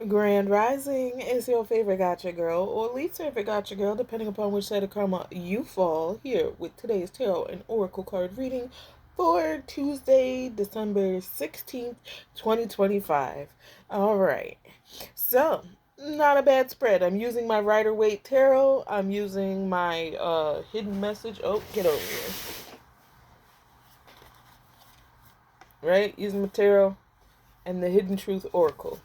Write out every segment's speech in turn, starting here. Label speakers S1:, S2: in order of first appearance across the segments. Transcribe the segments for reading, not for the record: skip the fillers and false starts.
S1: Grand Rising is your favorite gotcha girl, or least favorite gotcha girl, depending upon which side of karma you fall, here with today's tarot and oracle card reading for Tuesday, December 16th, 2025. Alright, so not a bad spread. I'm using my Rider Waite Tarot. I'm using my hidden message. Oh, get over here. Right? Using my tarot and the Hidden Truth Oracle.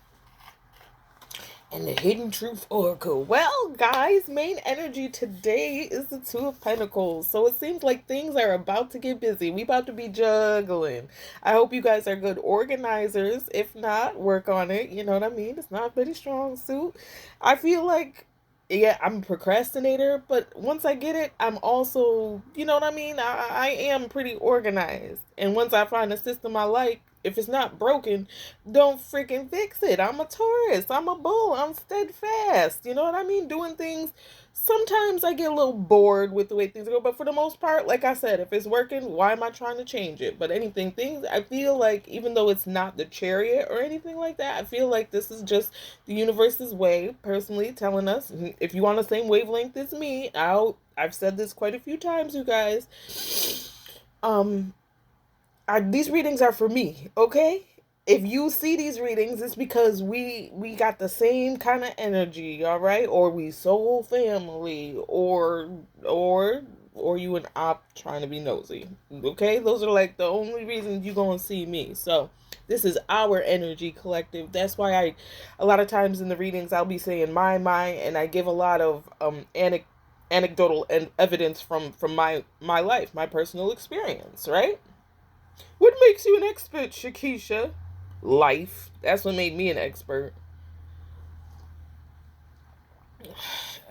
S1: And the Hidden Truth Oracle. Well, guys, main energy today is the Two of Pentacles. So it seems like things are about to get busy. We about to be juggling. I hope you guys are good organizers. If not, work on it. You know what I mean? It's not a very strong suit. I feel like, yeah, I'm a procrastinator, but once I get it, I'm also, you know what I mean? I am pretty organized. And once I find a system I like, if it's not broken, don't freaking fix it. I'm a Taurus. I'm a bull. I'm steadfast. You know what I mean? Doing things. Sometimes I get a little bored with the way things go, but for the most part, like I said, if it's working, why am I trying to change it? But anything, things, I feel like, even though it's not the chariot or anything like that, I feel like this is just the universe's way, personally, telling us, if you on the same wavelength as me, I've said this quite a few times, you guys. Um, these readings are for me, okay? If you see these readings, it's because we got the same kind of energy, all right? Or we soul family, or you an op trying to be nosy, okay? Those are like the only reasons you gonna see me. So this is our energy collective. That's why a lot of times in the readings, I'll be saying my, and I give a lot of anecdotal and evidence from my life, my personal experience, right? What makes you an expert, Shakisha? Life. That's what made me an expert.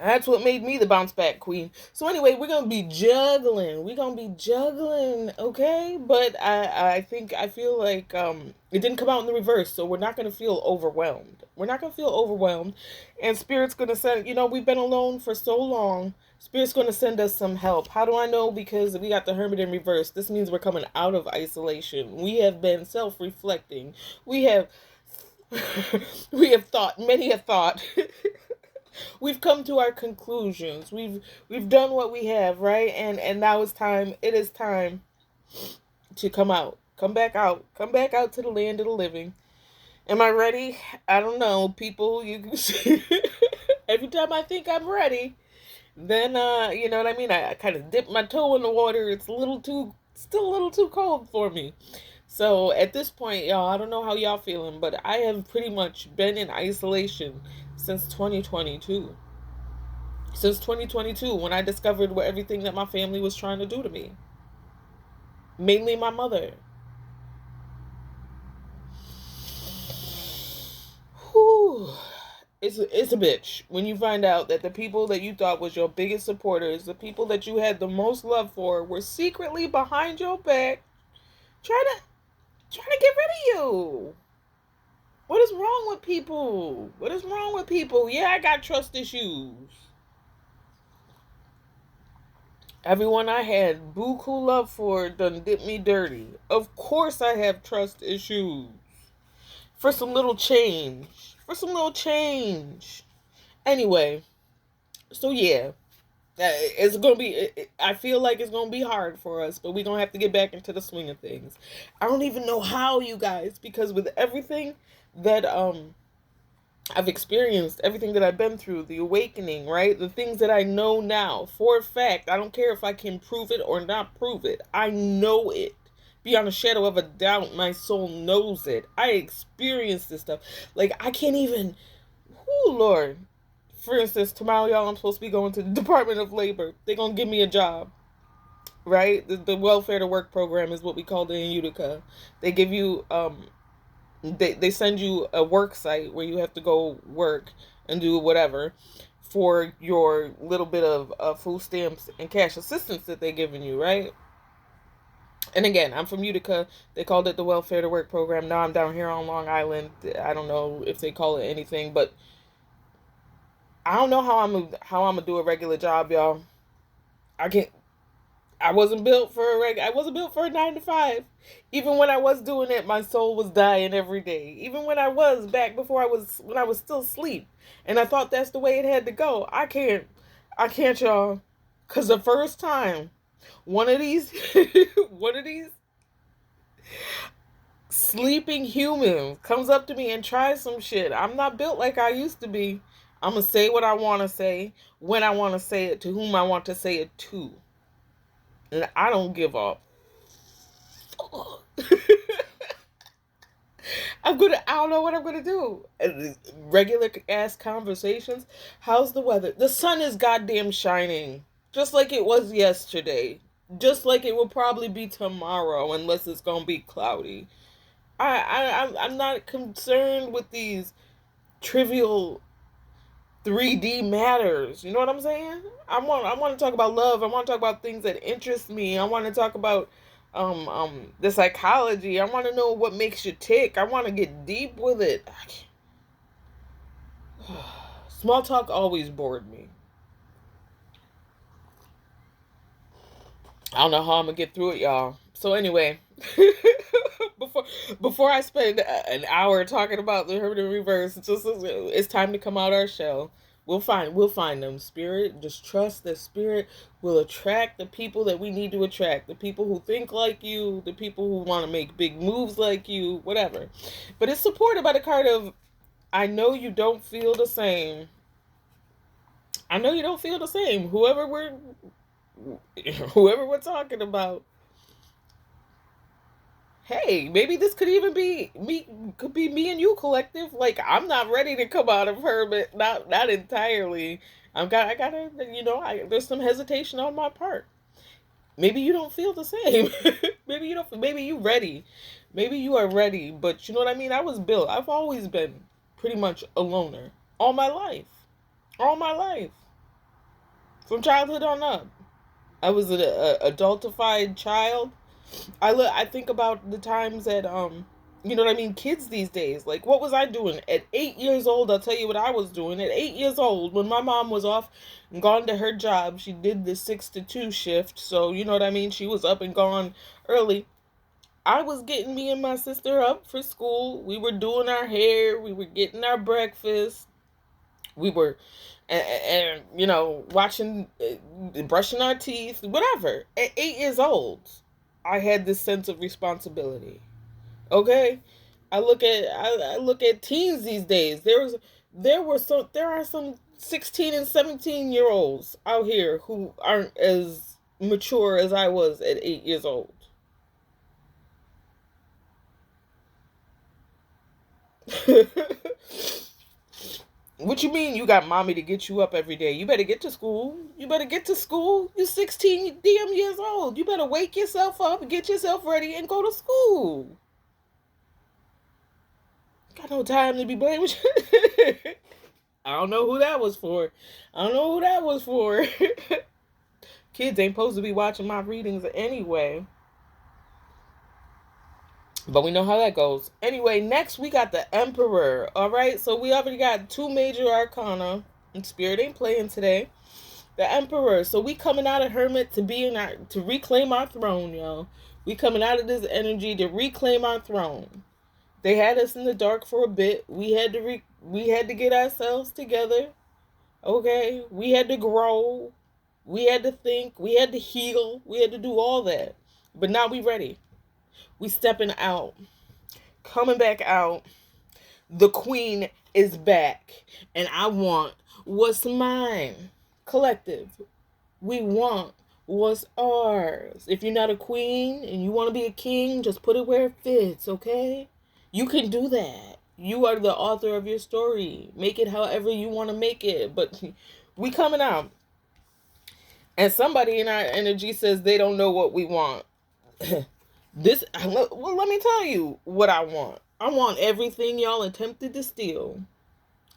S1: That's what made me the bounce back queen. So anyway, we're gonna be juggling. We're gonna be juggling, okay? But I think I feel like it didn't come out in the reverse, so we're not gonna feel overwhelmed. We're not gonna feel overwhelmed. And Spirit's gonna send, we've been alone for so long. Spirit's gonna send us some help. How do I know? Because we got the Hermit in reverse. This means we're coming out of isolation. We have been self-reflecting. We have we have thought, many a thought. We've come to our conclusions. We've done what we have, right? And now it's time. It is time to come out. Come back out. Come back out to the land of the living. Am I ready? I don't know. People, you can see every time I think I'm ready, then you know what I mean? I kind of dip my toe in the water. It's still a little too cold for me. So at this point, y'all, I don't know how y'all feeling, but I have pretty much been in isolation since 2022. Since 2022, when I discovered what everything that my family was trying to do to me, mainly my mother. Whew. It's a bitch when you find out that the people that you thought was your biggest supporters, the people that you had the most love for, were secretly behind your back trying to get rid of you. What is wrong with people? What is wrong with people? Yeah, I got trust issues. Everyone I had buku love for done did me dirty. Of course I have trust issues. For some little change. For some little change. Anyway, so yeah. It's gonna be. I feel like it's gonna be hard for us, but we're gonna have to get back into the swing of things. I don't even know how, you guys, because with everything that I've experienced, everything that I've been through, the awakening, right? The things that I know now for a fact. I don't care if I can prove it or not prove it. I know it. Beyond a shadow of a doubt, my soul knows it. I experienced this stuff. Like, I can't even. Oh, Lord. For instance, tomorrow, y'all, I'm supposed to be going to the Department of Labor. They're going to give me a job, right? The Welfare to Work program is what we call it in Utica. They give you, they send you a work site where you have to go work and do whatever for your little bit of food stamps and cash assistance that they're giving you, right? And again, I'm from Utica. They called it the Welfare to Work program. Now I'm down here on Long Island. I don't know if they call it anything, but I don't know how I'm gonna do a regular job, y'all. I can't. I wasn't built for I wasn't built for a 9 to 5. Even when I was doing it, my soul was dying every day. Even when I was back before when I was still asleep, and I thought that's the way it had to go. I can't, y'all, cause the first time one of these, one of these sleeping humans comes up to me and tries some shit, I'm not built like I used to be. I'm gonna say what I want to say when I want to say it to whom I want to say it to, and I don't give up. I don't know what I'm gonna do. Regular ass conversations. How's the weather? The sun is goddamn shining, just like it was yesterday, just like it will probably be tomorrow, unless it's gonna be cloudy. I'm not concerned with these trivial 3D matters. You know what I'm saying? I want to talk about love. I want to talk about things that interest me. I want to talk about the psychology. I want to know what makes you tick. I want to get deep with it. Small talk always bored me. I don't know how I'm gonna get through it, y'all. So anyway, before before I spend an hour talking about the Hermit in Reverse, it's time to come out our shell. We'll find them. Spirit, just trust that spirit will attract the people that we need to attract. The people who think like you, the people who want to make big moves like you, whatever. But it's supported by the card of I know you don't feel the same. I know you don't feel the same. Whoever we're talking about. Hey, maybe this could even be me. Could be me and you collective. Like I'm not ready to come out of Hermit. Not entirely. I gotta. There's some hesitation on my part. Maybe you don't feel the same. Maybe you don't. Maybe you ready. Maybe you are ready. But you know what I mean. I was built. I've always been pretty much a loner all my life. All my life, from childhood on up. I was an adultified child. I think about the times that you know what I mean, kids these days. Like what was I doing at 8 years old? I'll tell you what I was doing at 8 years old when my mom was off and gone to her job. She did the 6 to 2 shift, so you know what I mean, she was up and gone early. I was getting me and my sister up for school. We were doing our hair, we were getting our breakfast, we were watching, brushing our teeth, whatever. At 8 years old, I had this sense of responsibility. Okay, I look at teens these days. There are some 16 and 17 year olds out here who aren't as mature as I was at 8 years old. What you mean you got mommy to get you up every day? You better get to school. You better get to school. You 16 damn years old. You better wake yourself up, get yourself ready, and go to school. Got no time to be blamed. I don't know who that was for. I don't know who that was for. Kids ain't supposed to be watching my readings anyway. But we know how that goes. Anyway, next we got the Emperor. Alright, so we already got 2 major arcana. And Spirit ain't playing today. The Emperor. So we coming out of Hermit to reclaim our throne, y'all. We coming out of this energy to reclaim our throne. They had us in the dark for a bit. We had to get ourselves together. Okay? We had to grow. We had to think. We had to heal. We had to do all that. But now we ready. We stepping out. Coming back out. The queen is back. And I want what's mine. Collective. We want what's ours. If you're not a queen and you want to be a king, just put it where it fits, okay? You can do that. You are the author of your story. Make it however you want to make it. But we coming out. And somebody in our energy says they don't know what we want. Well, let me tell you what I want. I want everything y'all attempted to steal.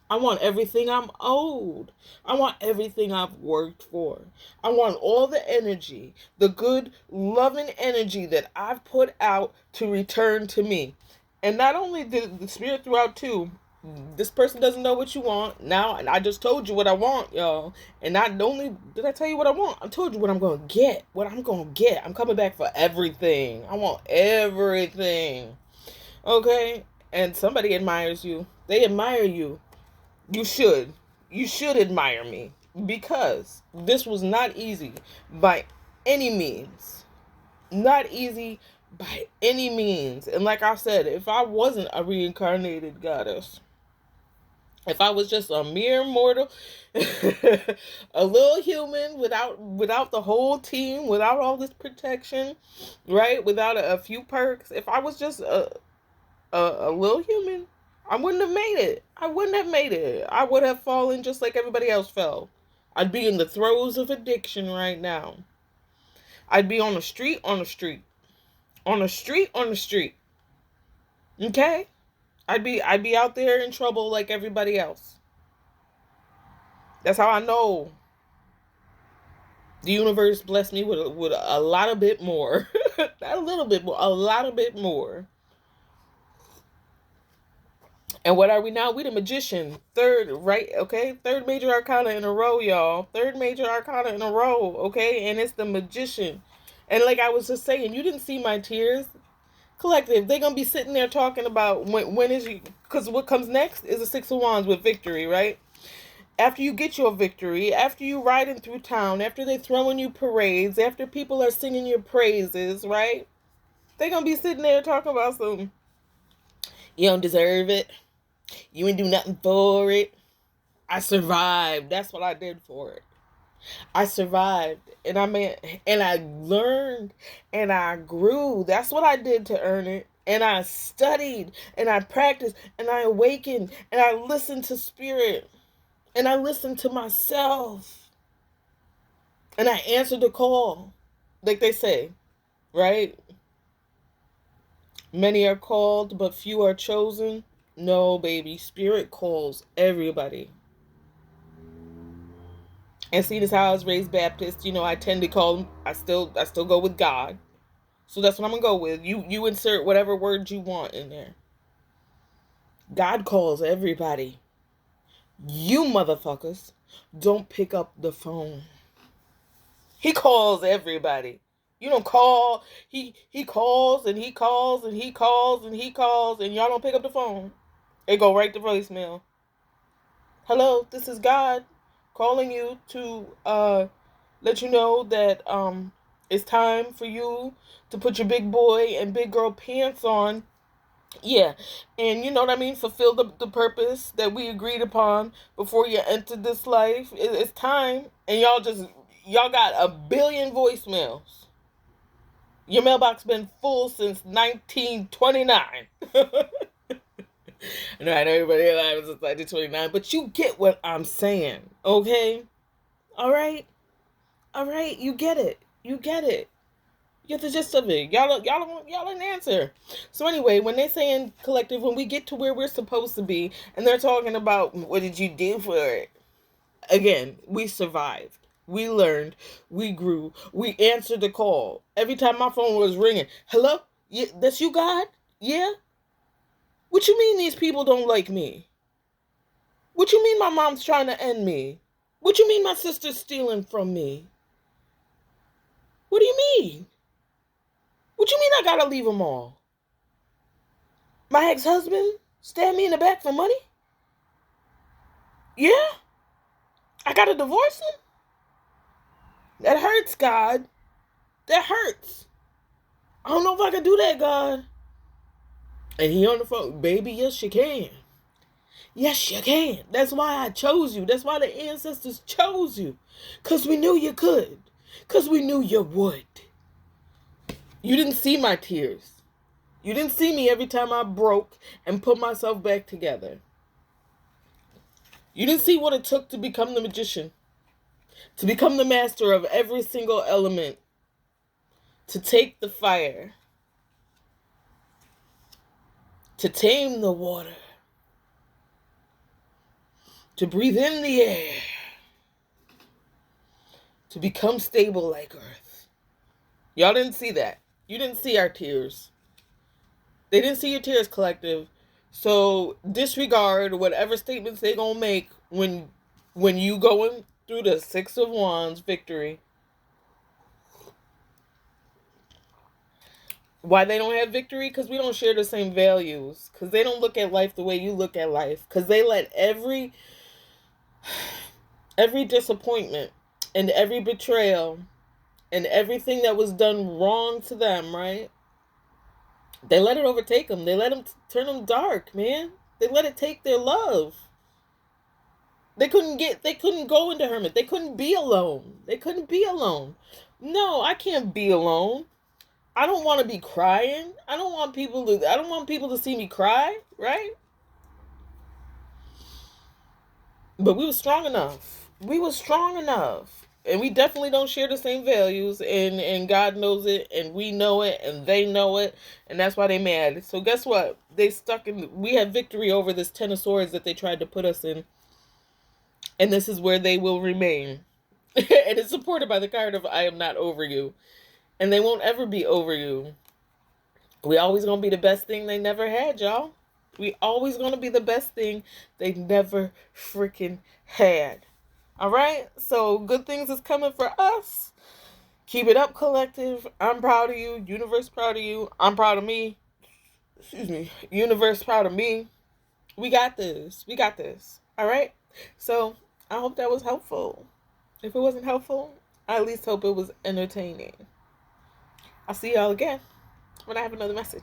S1: I want everything I'm owed. I want everything I've worked for. I want all the energy, the good, loving energy that I've put out to return to me. And not only did the spirit throughout too, This person doesn't know what you want now, and I just told you what I want, y'all. And not only did I tell you what I want, I told you what I'm gonna get. What I'm gonna get. I'm coming back for everything. I want everything. Okay? And somebody admires you. They admire you. You should. You should admire me. Because this was not easy by any means. Not easy by any means. And like I said, if I wasn't a reincarnated goddess, if I was just a mere mortal, a little human without the whole team, without all this protection, right? Without a few perks, if I was just a little human, I wouldn't have made it. I wouldn't have made it. I would have fallen just like everybody else fell. I'd be in the throes of addiction right now. I'd be on the street, on the street, on the street, on the street. Okay? I'd be out there in trouble like everybody else. That's how I know the universe blessed me with a lot of bit more. Not a little bit more, a lot of bit more. And what are we now? We the magician. Third, right? Okay? Third major arcana in a row, y'all. Third major arcana in a row, okay? And it's the magician. And like I was just saying, you didn't see my tears. Collective, they're going to be sitting there talking about when is you... Because what comes next is a Six of Wands with victory, right? After you get your victory, after you riding through town, after they throwing you parades, after people are singing your praises, right? They're going to be sitting there talking about some, you don't deserve it. You ain't do nothing for it. I survived. That's what I did for it. I survived. And I learned and I grew. That's what I did to earn it. And I studied and I practiced and I awakened and I listened to spirit. And I listened to myself. And I answered the call. Like they say, right? Many are called, but few are chosen. No, baby. Spirit calls everybody. And seeing as how I was raised Baptist, I tend to call, I still go with God. So that's what I'm going to go with. You insert whatever word you want in there. God calls everybody. You motherfuckers don't pick up the phone. He calls everybody. You don't call. He calls and he calls and he calls and he calls and y'all don't pick up the phone. It go right to voicemail. Hello, this is God calling you to let you know that it's time for you to put your big boy and big girl pants on. Yeah, and you know what I mean? Fulfill the purpose that we agreed upon before you entered this life. It's time. And y'all got a billion voicemails. Your mailbox been full since 1929. I know everybody alive since 1929, but you get what I'm saying, okay? All right? All right, you get it. You get it. You get the gist of it. Y'all an answer. So anyway, when they're saying collective, when we get to where we're supposed to be, and they're talking about what did you do for it? Again, we survived. We learned. We grew. We answered the call. Every time my phone was ringing, hello? Yeah, that's you, God? Yeah? What you mean these people don't like me? What you mean my mom's trying to end me? What you mean my sister's stealing from me? What do you mean? What you mean I gotta leave them all? My ex-husband stabbed me in the back for money? Yeah? I gotta divorce him? That hurts, God. That hurts. I don't know if I can do that, God. And he on the phone, baby, yes you can. Yes, you can. That's why I chose you. That's why the ancestors chose you. Because we knew you could. Because we knew you would. You didn't see my tears. You didn't see me every time I broke and put myself back together. You didn't see what it took to become the magician. To become the master of every single element. To take the fire. To tame the water. To breathe in the air. To become stable like earth. Y'all didn't see that. You didn't see our tears. They didn't see your tears, collective. So disregard whatever statements they gonna make when you going through the Six of Wands victory. Why they don't have victory? Because we don't share the same values. Because they don't look at life the way you look at life. Because they let every disappointment and every betrayal and everything that was done wrong to them, right? They let it overtake them. They let them turn them dark, man. They let it take their love. They couldn't go into hermit. They couldn't be alone. They couldn't be alone. No, I can't be alone. I don't want to be crying. I don't want people to see me cry, right? But we were strong enough. We were strong enough. And we definitely don't share the same values, and God knows it, and we know it, and they know it, and that's why they mad. So guess what? We have victory over this Ten of Swords that they tried to put us in. And this is where they will remain. And it's supported by the card of I am not over you. And they won't ever be over you. We always gonna be the best thing they never had, y'all. We always gonna be the best thing they never freaking had. All right? So good things is coming for us. Keep it up, collective. I'm proud of you. Universe proud of you. I'm proud of me. Excuse me. Universe proud of me. We got this. We got this. All right? So I hope that was helpful. If it wasn't helpful, I at least hope it was entertaining. I'll see y'all again when I have another message.